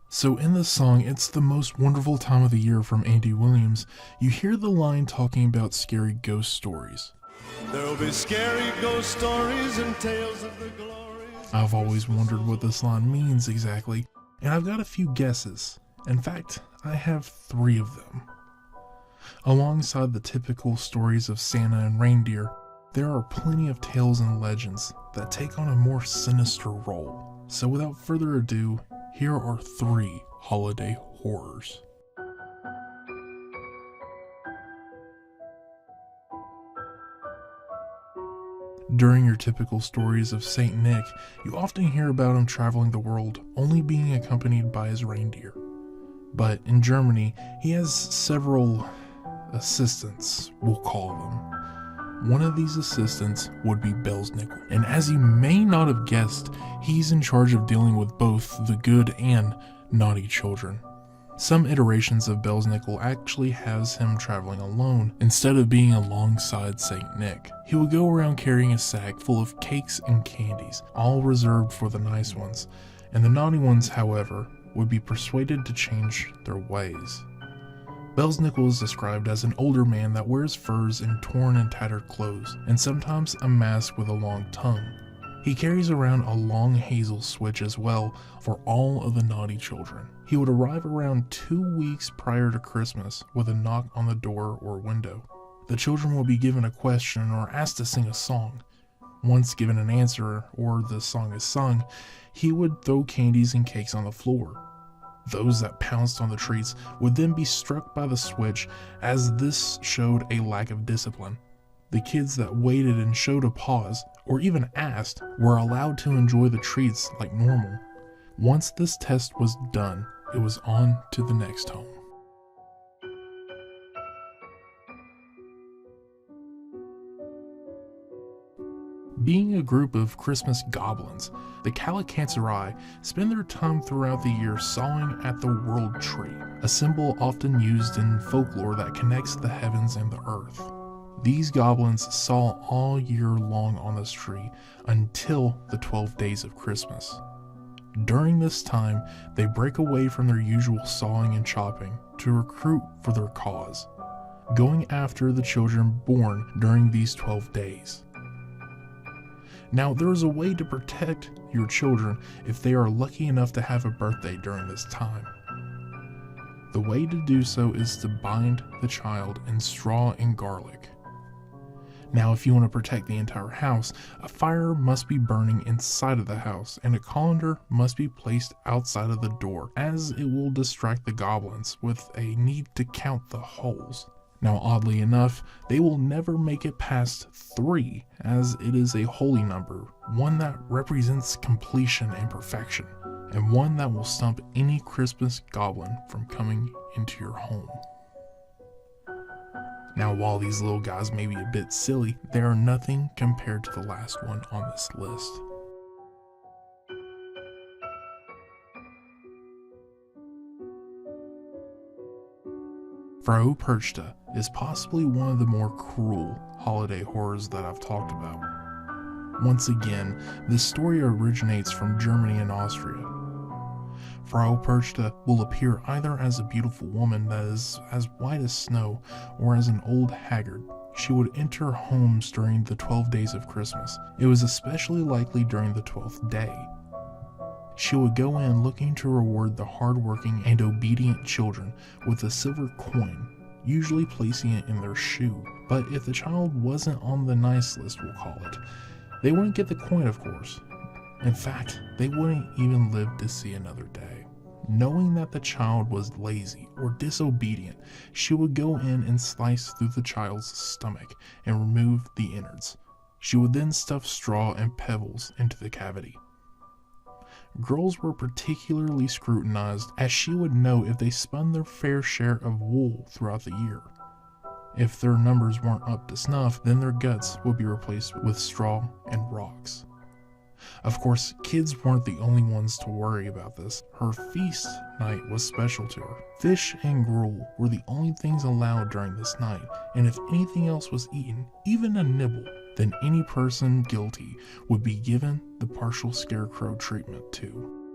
So in the song, It's the Most Wonderful Time of the Year from Andy Williams, you hear the line talking about scary ghost stories. There'll be scary ghost stories and tales of the glories. I've always wondered what this line means exactly, and I've got a few guesses. In fact, I have 3 of them. Alongside the typical stories of Santa and reindeer, there are plenty of tales and legends that take on a more sinister role. So without further ado, here are 3 holiday horrors. During your typical stories of Saint Nick, you often hear about him traveling the world, only being accompanied by his reindeer. But in Germany, he has several assistants, we'll call them. One of these assistants would be Belsnickel, and as you may not have guessed, he's in charge of dealing with both the good and naughty children. Some iterations of Belsnickel actually has him traveling alone instead of being alongside Saint Nick. He would go around carrying a sack full of cakes and candies, all reserved for the nice ones, and the naughty ones, however, would be persuaded to change their ways. Belsnickel is described as an older man that wears furs and torn and tattered clothes, and sometimes a mask with a long tongue. He carries around a long hazel switch as well for all of the naughty children. He would arrive around 2 weeks prior to Christmas with a knock on the door or window. The children will be given a question or asked to sing a song. Once given an answer, or the song is sung, he would throw candies and cakes on the floor. Those that pounced on the treats would then be struck by the switch, as this showed a lack of discipline. The kids that waited and showed a pause, or even asked, were allowed to enjoy the treats like normal. Once this test was done, it was on to the next home. Being a group of Christmas goblins, the Kalikantzari spend their time throughout the year sawing at the world tree, a symbol often used in folklore that connects the heavens and the earth. These goblins saw all year long on this tree until the 12 days of Christmas. During this time, they break away from their usual sawing and chopping to recruit for their cause, going after the children born during these 12 days. Now, there is a way to protect your children if they are lucky enough to have a birthday during this time. The way to do so is to bind the child in straw and garlic. Now, if you want to protect the entire house, a fire must be burning inside of the house, and a colander must be placed outside of the door, as it will distract the goblins with a need to count the holes. Now, oddly enough, they will never make it past 3, as it is a holy number, one that represents completion and perfection, and one that will stump any Christmas goblin from coming into your home. Now, while these little guys may be a bit silly, they are nothing compared to the last one on this list. Frau Perchta is possibly one of the more cruel holiday horrors that I've talked about. Once again, this story originates from Germany and Austria. Frau Perchta will appear either as a beautiful woman that is as white as snow, or as an old haggard. She would enter homes during the 12 days of Christmas. It was especially likely during the 12th day. She would go in looking to reward the hardworking and obedient children with a silver coin, usually placing it in their shoe. But if the child wasn't on the nice list, we'll call it, they wouldn't get the coin, of course. In fact, they wouldn't even live to see another day. Knowing that the child was lazy or disobedient, she would go in and slice through the child's stomach and remove the innards. She would then stuff straw and pebbles into the cavity. Girls were particularly scrutinized, as she would know if they spun their fair share of wool throughout the year. If their numbers weren't up to snuff, then their guts would be replaced with straw and rocks. Of course, kids weren't the only ones to worry about this. Her feast night was special to her. Fish and gruel were the only things allowed during this night, and if anything else was eaten, even a nibble, then any person guilty would be given the partial scarecrow treatment too.